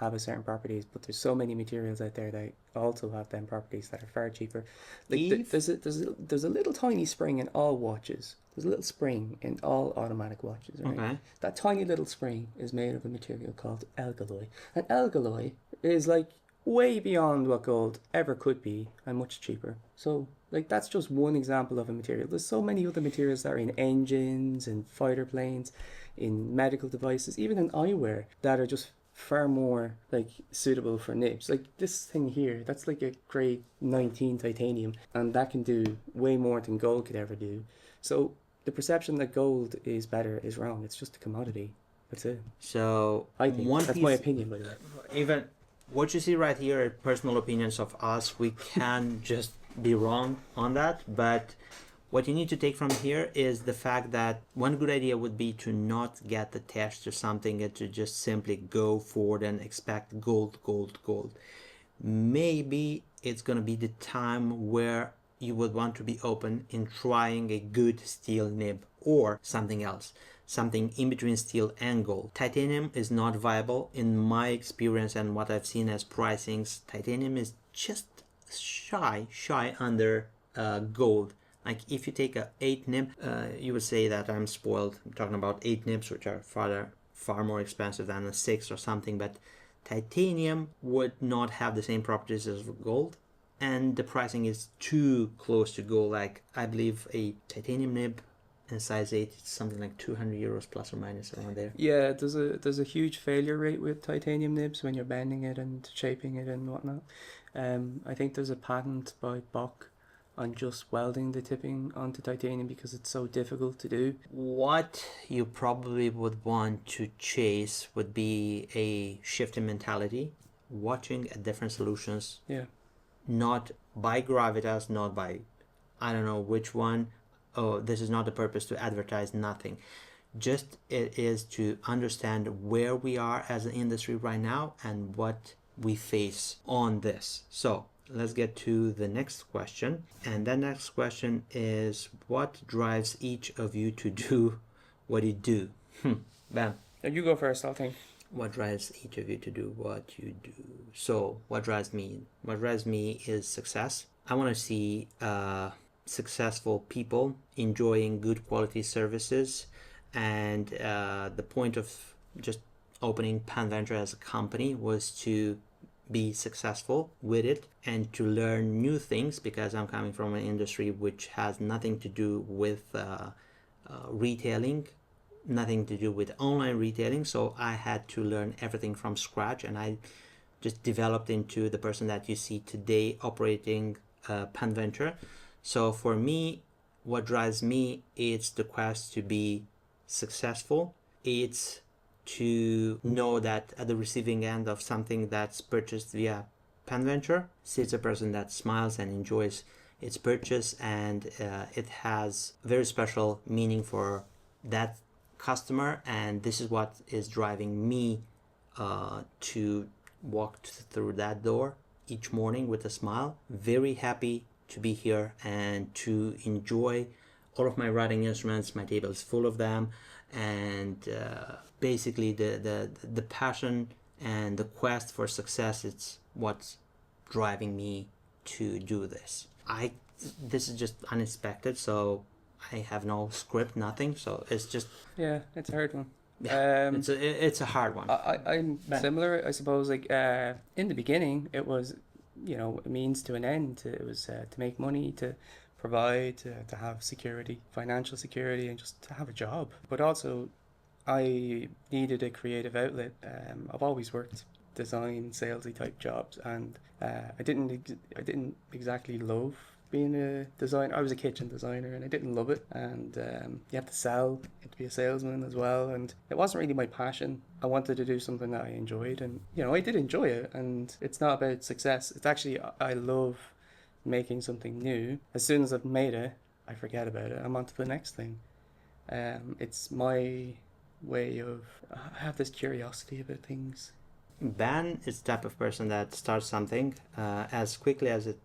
have a certain properties, but there's so many materials out there that also have them properties that are far cheaper. Like there's a little tiny spring in all watches. There's a little spring in all automatic watches, right? Okay. That tiny little spring is made of a material called alkaloy. And alkaloy is like way beyond what gold ever could be and much cheaper. So like that's just one example of a material. There's so many other materials that are in engines and fighter planes, in medical devices, even in eyewear, that are just far more like suitable for nibs. Like this thing here, that's like a grade 19 titanium, and that can do way more than gold could ever do. So the perception that gold is better is wrong. It's just a commodity. That's it. So I think that's my opinion, by the way. Even what you see right here are personal opinions of us. We can just be wrong on that, but what you need to take from here is the fact that one good idea would be to not get attached to something and to just simply go forward and expect gold. Maybe it's going to be the time where you would want to be open in trying a good steel nib or something else. something in between steel and gold. Titanium is not viable in my experience and what I've seen as pricings. Titanium is just shy under gold. Like if you take a 8 nib, you would say that I'm spoiled. I'm talking about 8 nibs, which are far more expensive than a 6 or something, but titanium would not have the same properties as gold, and the pricing is too close to gold. Like I believe a titanium nib in size 8 is something like 200 euros plus or minus around there. Yeah, there's a huge failure rate with titanium nibs when you're bending it and shaping it and whatnot. I think there's a patent by Bock on just welding the tipping onto titanium because it's so difficult to do. What you probably would want to chase would be a shift in mentality, watching at different solutions. Yeah. Not by Gravitas, not by I don't know which one. Oh, this is not the purpose to advertise, nothing. Just it is to understand where we are as an industry right now and what we face on this. So let's get to the next question. And that next question is, what drives each of you to do what you do? Ben. You go first, I'll think. What drives each of you to do what you do? So what drives me? What drives me is success. I want to see successful people enjoying good quality services, and the point of just opening PenVenture as a company was to be successful with it and to learn new things, because I'm coming from an industry which has nothing to do with retailing, nothing to do with online retailing. So I had to learn everything from scratch, and I just developed into the person that you see today operating PenVenture. So for me, what drives me, it's the quest to be successful. It's to know that at the receiving end of something that's purchased via PenVenture sits a person that smiles and enjoys its purchase, and it has very special meaning for that customer. And this is what is driving me to walk through that door each morning with a smile, very happy to be here and to enjoy all of my writing instruments. My table is full of them, and basically the passion and the quest for success, it's what's driving me to do this. This is just unexpected, so I have no script, nothing, so it's just it's a hard one. Yeah, it's a hard one. I'm similar, I suppose. Like in the beginning, it was, a means to an end. It was to make money, to provide, to have security, financial security, and just to have a job. But also, I needed a creative outlet. I've always worked design, salesy type jobs, and I didn't exactly love being a designer. I was a kitchen designer and I didn't love it, and you have to sell, you have to be a salesman as well, and it wasn't really my passion. I wanted to do something that I enjoyed, and I did enjoy it. And it's not about success, it's actually, I love making something new. As soon as I've made it, I forget about it, I'm on to the next thing. It's my way of, I have this curiosity about things. Ben is the type of person that starts something as quickly as it's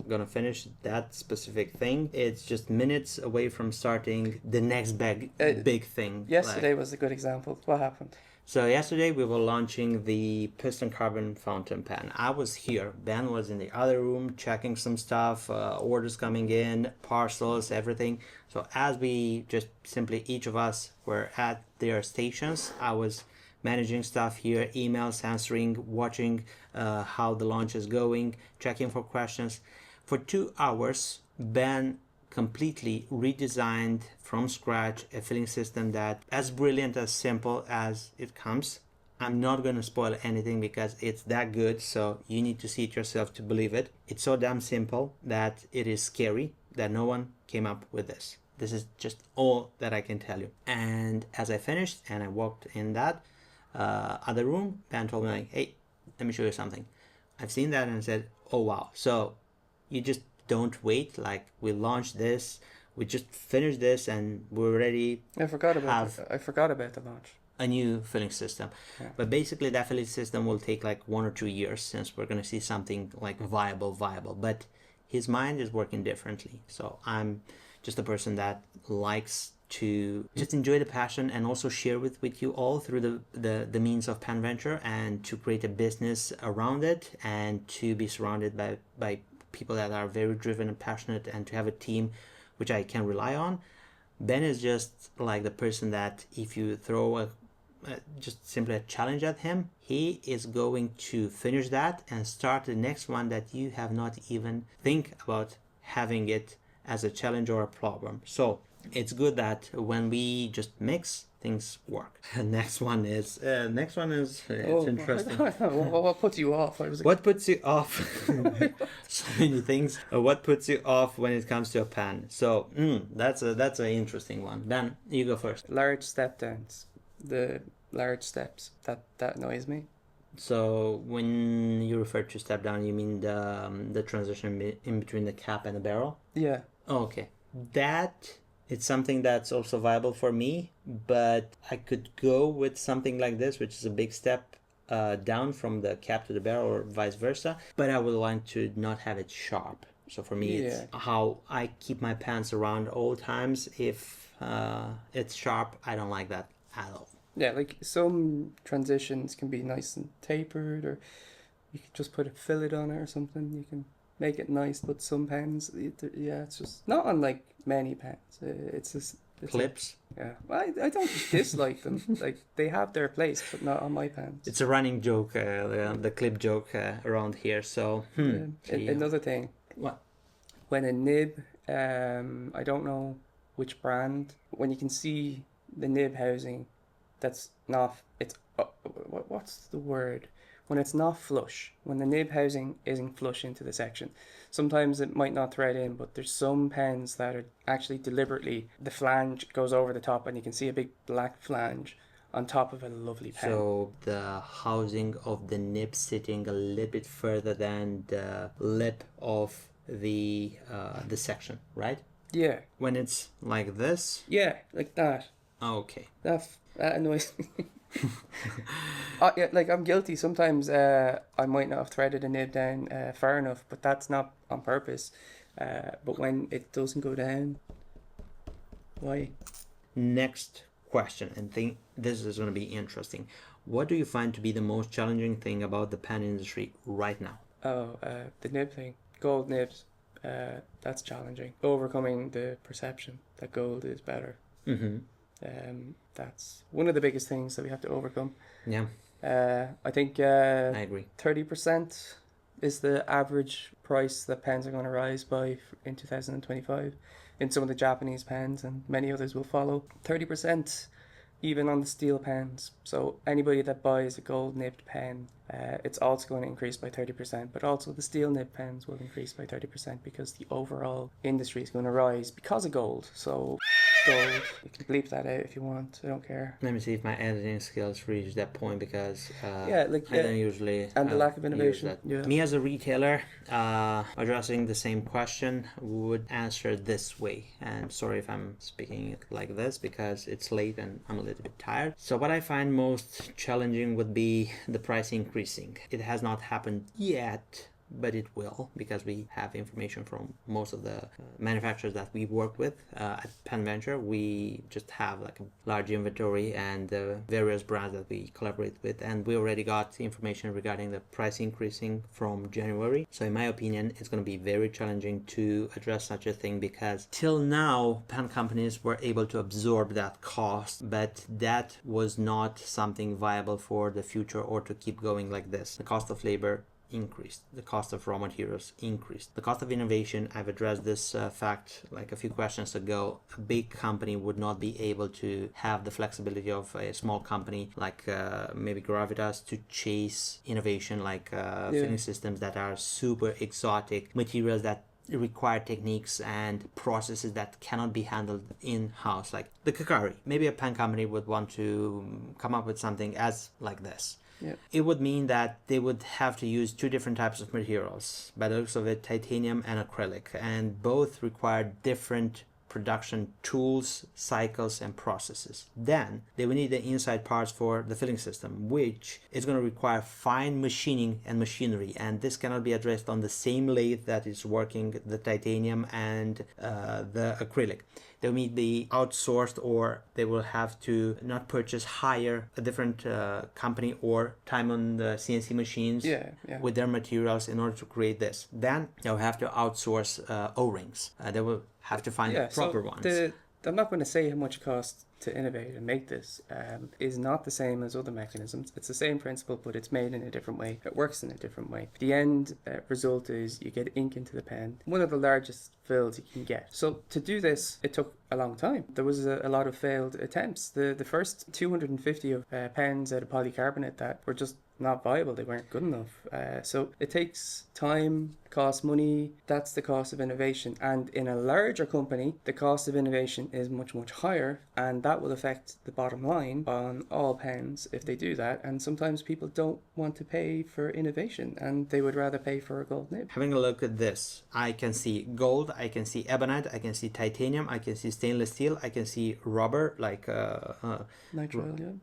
gonna finish that specific thing. It's just minutes away from starting the next big thing. Yesterday was a good example. What happened? So yesterday we were launching the Piston Carbon Fountain Pen. I was here. Ben was in the other room checking some stuff, orders coming in, parcels, everything. So as we just simply, each of us were at their stations, I was managing stuff here, emails, answering, watching how the launch is going, checking for questions. For 2 hours, Ben completely redesigned from scratch a filling system that as brilliant, as simple as it comes. I'm not going to spoil anything because it's that good, so you need to see it yourself to believe it. It's so damn simple that it is scary that no one came up with this. This is just all that I can tell you. And as I finished and I walked in that other room, Ben told me, like, hey, let me show you something. I've seen that and I said, oh wow. So you just don't wait. Like, we launched this, we just finished this, and we're ready. I forgot about the launch. A new filling system. Yeah. But basically that filling system will take like 1 or 2 years, since we're going to see something like viable. But his mind is working differently. So I'm just a person that likes to just enjoy the passion and also share with you all through the means of Pen Venture, and to create a business around it, and to be surrounded by people that are very driven and passionate, and to have a team which I can rely on. Ben is just like the person that if you throw just simply a challenge at him, he is going to finish that and start the next one that you have not even think about having it as a challenge or a problem. So it's good that when we just mix, things work. Next one is it's interesting. What puts you off? What puts you off? So many things. What puts you off when it comes to a pen? So that's an interesting one. Ben, you go first. Large step downs. The large steps. That annoys me. So when you refer to step down, you mean the transition in between the cap and the barrel? Yeah. Oh, okay. That it's something that's also viable for me, but I could go with something like this, which is a big step down from the cap to the barrel, or vice versa. But I would want to not have it sharp. So for me, it's how I keep my pants around all times. If it's sharp, I don't like that at all. Yeah, like some transitions can be nice and tapered, or you can just put a fillet on it or something. You can make it nice, but some pens, it's just not unlike many pens. It's Clips. Well, I don't dislike them. Like, they have their place, but not on my pens. It's a running joke, the clip joke around here. So another thing. What? When a nib, I don't know which brand. When you can see the nib housing, that's not. It's what's the word? When it's not flush, when the nib housing isn't flush into the section. Sometimes it might not thread in, but there's some pens that are actually deliberately, the flange goes over the top and you can see a big black flange on top of a lovely pen. So the housing of the nib sitting a little bit further than the lip of the section, right? Yeah. When it's like this? Yeah, like that. Okay. That annoys me. Yeah, like I'm guilty. Sometimes I might not have threaded a nib down far enough, but that's not on purpose. But when it doesn't go down, why? Next question, and think this is going to be interesting. What do you find to be the most challenging thing about the pen industry right now? Oh, the nib thing. Gold nibs. That's challenging. Overcoming the perception that gold is better. Mm-hmm. That's one of the biggest things that we have to overcome. Yeah. I think I agree. 30% is the average price that pens are going to rise by in 2025 in some of the Japanese pens, and many others will follow. 30% even on the steel pens. So anybody that buys a gold nibbed pen, it's also going to increase by 30%, but also the steel nib pens will increase by 30% because the overall industry is going to rise because of gold. So gold, you can bleep that out if you want, I don't care. Let me see if my editing skills reach that point, because I don't usually and the lack of innovation. Yeah. Me as a retailer, addressing the same question, would answer this way. And sorry if I'm speaking like this because it's late and I'm a little bit tired. So what I find most challenging would be the price increasing. It has not happened yet, but it will, because we have information from most of the manufacturers that we work with at Pen Venture. We just have like a large inventory and various brands that we collaborate with, and we already got information regarding the price increasing from January. So in my opinion, it's going to be very challenging to address such a thing, because till now pen companies were able to absorb that cost, but that was not something viable for the future or to keep going like this. The cost of labor increased, the cost of raw materials increased, the cost of innovation. I've addressed this fact like a few questions ago. A big company would not be able to have the flexibility of a small company like maybe Gravitas to chase innovation, like filling systems that are super exotic, materials that require techniques and processes that cannot be handled in-house, like the Kakari. Maybe a pen company would want to come up with something as like this. Yeah. It would mean that they would have to use two different types of materials, by the looks of it, titanium and acrylic, and both require different production tools, cycles, and processes. Then they will need the inside parts for the filling system, which is going to require fine machining and machinery, and this cannot be addressed on the same lathe that is working the titanium and the acrylic. they may be outsourced, or they will have to not purchase, hire a different company or time on the CNC machines with their materials in order to create this. Then they'll have to outsource O-rings. They will have to find proper ones. I'm not going to say how much it costs to innovate and make this is not the same as other mechanisms. It's the same principle, but it's made in a different way. It works in a different way. The end result is you get ink into the pen, one of the largest fills you can get. So to do this, it took a long time. There was a lot of failed attempts. The first 250 of pens out of polycarbonate that were just not viable. They weren't good enough. So it takes time, costs money. That's the cost of innovation. And in a larger company, the cost of innovation is much, much higher, and that will affect the bottom line on all pens if they do that. And sometimes people don't want to pay for innovation, and they would rather pay for a gold nib. Having a look at this, I can see gold, I can see ebonite, I can see titanium, I can see stainless steel, I can see rubber, like nitrile,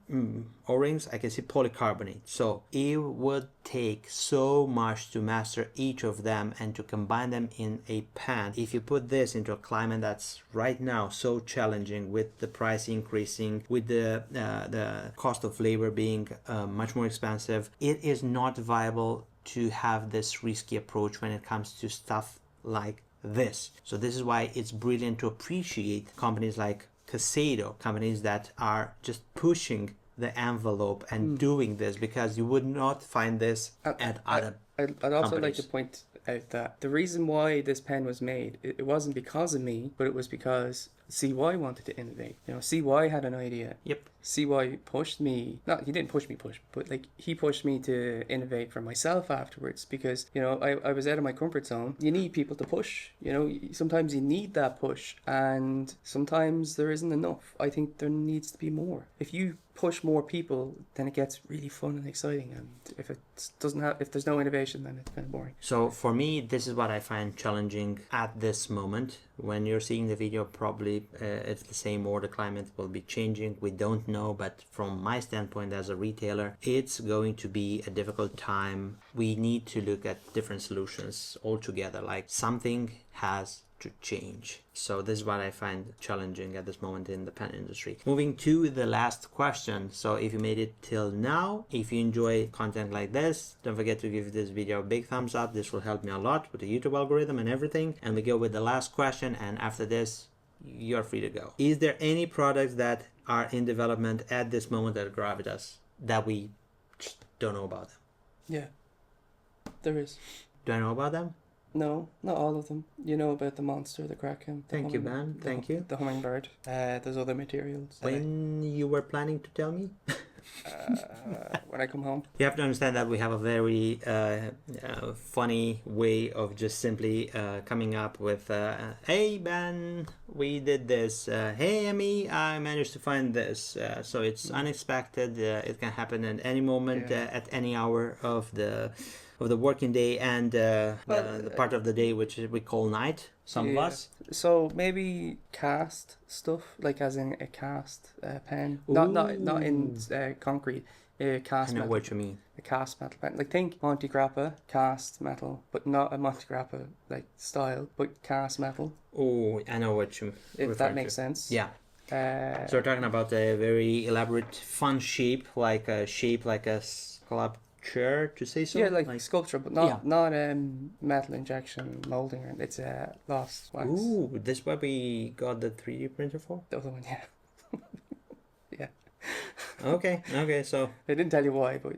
O-rings, I can see polycarbonate. So it would take so much to master each of them and to combine them in a pen. If you put this into a climate that's right now so challenging, with the price increasing, with the cost of labor being much more expensive, it is not viable to have this risky approach when it comes to stuff like this. So this is why it's brilliant to appreciate companies like Kyuseido, companies that are just pushing the envelope and doing this, because you would not find this at other I'd also companies. like to point out that the reason why this pen was made, it wasn't because of me, but it was because CY wanted to innovate. You know, CY had an idea. Yep. CY pushed me. Not, he didn't push me, but like he pushed me to innovate for myself afterwards, because, you know, I was out of my comfort zone. You need people to push. You know, sometimes you need that push, and sometimes there isn't enough. I think there needs to be more. If you push more people, then it gets really fun and exciting. And if there's no innovation, then it's kind of boring. So for me, this is what I find challenging at this moment. When you're seeing the video, probably it's the same, or the climate will be changing. We don't know, but from my standpoint as a retailer, it's going to be a difficult time. We need to look at different solutions altogether. Like, something has to change. So this is what I find challenging at this moment in the pen industry. Moving to the last question. So if you made it till now, if you enjoy content like this, don't forget to give this video a big thumbs up. This will help me a lot with the YouTube algorithm and everything. And we go with the last question, and after this, you're free to go. Is there any products that are in development at this moment at Gravitas that we just don't know about them? Yeah, there is. Do I know about them? No, not all of them. You know about the monster, the kraken. Thank you, Ben. Thank you. The hummingbird. There's other materials. When you were planning to tell me? When I come home. You have to understand that we have a very funny way of just simply coming up with, hey Ben, we did this. Hey Emmy, I managed to find this. So it's unexpected. It can happen at any moment, at any hour of the working day, and the part of the day which we call night, some of us. So maybe cast stuff, like as in a cast pen, not in concrete. Cast I know metal. what you mean. A cast metal pen, like think Monte Grappa cast metal, but not a Monte Grappa like style, but cast metal. Oh, I know what you. If that makes sense. Yeah. So we're talking about a very elaborate, fun shape like a sculpture, to say so. Yeah, like sculpture, but not metal injection molding. It's a lost wax. Ooh, this is what we got the 3D printer for? The other one, yeah. Yeah. Okay, so they didn't tell you why, but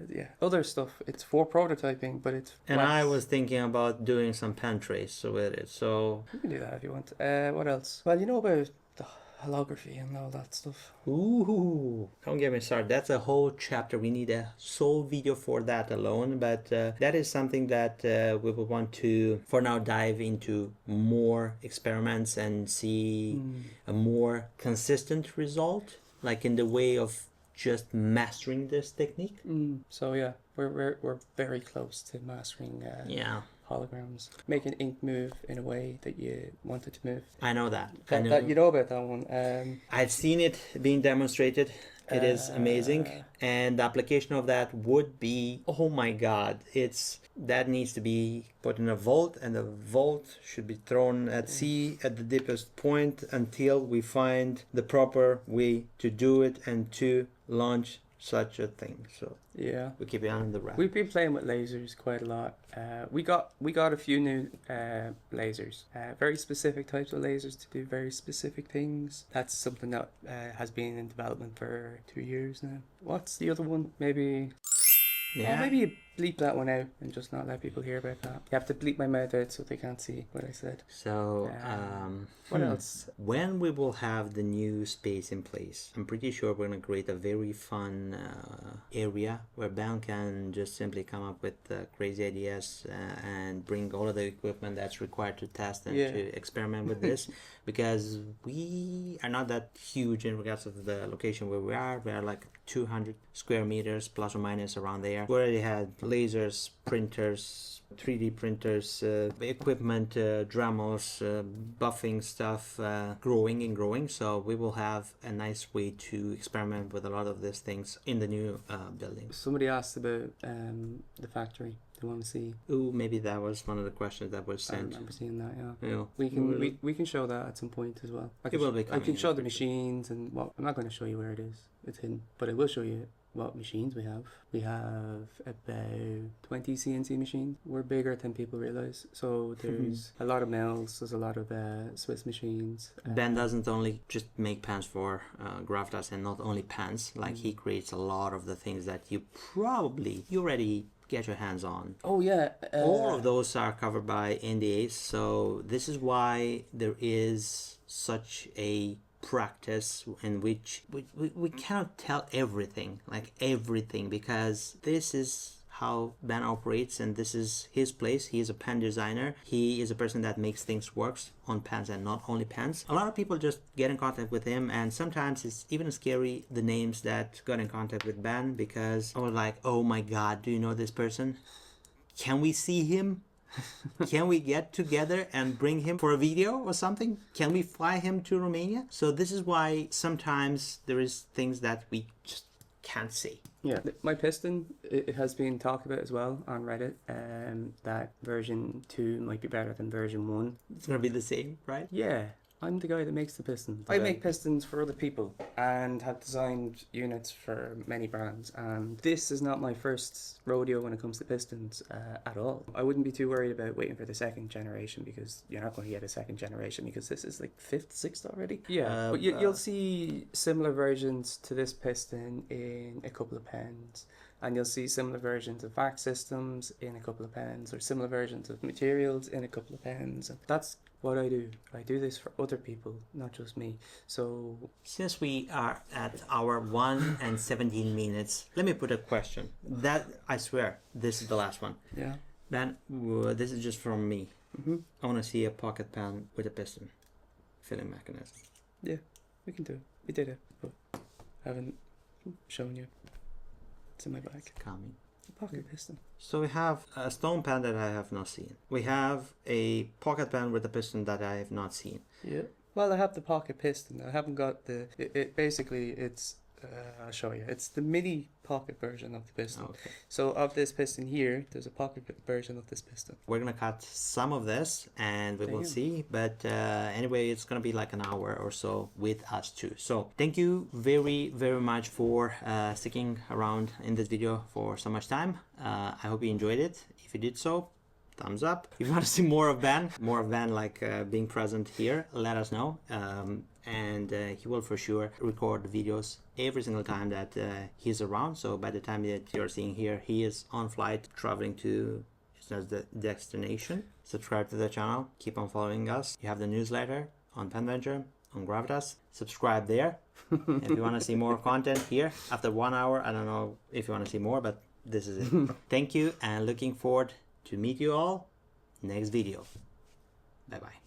yeah. Other stuff, it's for prototyping, but it's and wax. I was thinking about doing some pen trace with it, so you can do that if you want. What else? Well, you know about the holography and all that stuff. Ooh, don't get me started. That's a whole chapter. We need a sole video for that alone, but that is something that we will want to, for now, dive into more experiments and see a more consistent result, like in the way of just mastering this technique. So yeah, we're very close to mastering holograms. Make an ink move in a way that you want it to move. I know that. You know about that one. I've seen it being demonstrated It is amazing, and the application of that would be, oh my god, that needs to be put in a vault, and the vault should be thrown at sea at the deepest point until we find the proper way to do it and to launch such a thing. So yeah, we keep it on the wrap. We've been playing with lasers quite a lot. We got a few new lasers, very specific types of lasers to do very specific things. That's something that has been in development for 2 years now. What's the other one? Maybe. Yeah. Oh, maybe you bleep that one out and just not let people hear about that. You have to bleep my mouth out so they can't see what I said. So, what else? When we will have the new space in place, I'm pretty sure we're going to create a very fun area where Ben can just simply come up with crazy ideas and bring all of the equipment that's required to test and to experiment with this. Because we are not that huge in regards of the location where we are. We are like 200 square meters plus or minus around there. We already had lasers, printers, 3D printers, equipment, Dremels, buffing stuff, growing. So we will have a nice way to experiment with a lot of these things in the new building. Somebody asked about the factory. They want to see. Ooh, maybe that was one of the questions that was sent. I remember seeing that. Yeah. Yeah. We can show that at some point as well. I can show the machines and what. I'm not going to show you where it is. It's hidden, but I will show you what machines we have. We have about 20 CNC machines. We're bigger than people realize. So there's a lot of mills. There's a lot of Swiss machines. Ben doesn't only just make pens for Gravitas, and not only pens. Like he creates a lot of the things that you already get your hands on. Oh yeah. All of those are covered by NDAs. So this is why there is such a practice in which we cannot tell everything, because this is how Ben operates, and this is his place. He is a pen designer. He is a person that makes things work on pens and not only pens. A lot of people just get in contact with him, and sometimes it's even scary, the names that got in contact with Ben, because I was like, oh my god, do you know this person? Can we see him? Can we get together and bring him for a video or something? Can we fly him to Romania? So this is why sometimes there is things that we just can't see. Yeah, my piston, it has been talked about as well on Reddit, that version 2 might be better than version 1. It's gonna be the same, right? Yeah. I'm the guy that makes the pistons. I make pistons for other people and have designed units for many brands. And this is not my first rodeo when it comes to pistons at all. I wouldn't be too worried about waiting for the second generation, because you're not going to get a second generation because this is like 5th, 6th already. Yeah, but you'll see similar versions to this piston in a couple of pens. And you'll see similar versions of vac systems in a couple of pens, or similar versions of materials in a couple of pens. And that's what I do. I do this for other people, not just me. So since we are at our 1 and 17 minutes, let me put a question. That, I swear, this is the last one. Yeah. Ben, this is just from me. I want to see a pocket pen with a piston filling mechanism. Yeah, we can do it. We did it, but I haven't shown you. It's in my bag. It's coming. A pocket piston. So we have a stone pen that I have not seen. We have a pocket pen with a piston that I have not seen. Yeah. Well, I have the pocket piston. I haven't got the. Basically, it's. I'll show you. It's the mini pocket version of the piston. Okay. So of this piston here, there's a pocket version of this piston. We're gonna cut some of this and we will see. But anyway, it's gonna be like an hour or so with us too. So thank you very, very much for sticking around in this video for so much time. I hope you enjoyed it. If you did so, thumbs up. If you want to see more of Ben like being present here, let us know. And he will for sure record videos every single time that he's around. So by the time that you're seeing here, he is on flight traveling to the destination. Subscribe to the channel, keep on following us. You have the newsletter on Penventure, on Gravitas. Subscribe there. If you want to see more content here after 1 hour, I don't know if you want to see more, but this is it. Thank you, and looking forward to meet you all next video. Bye bye.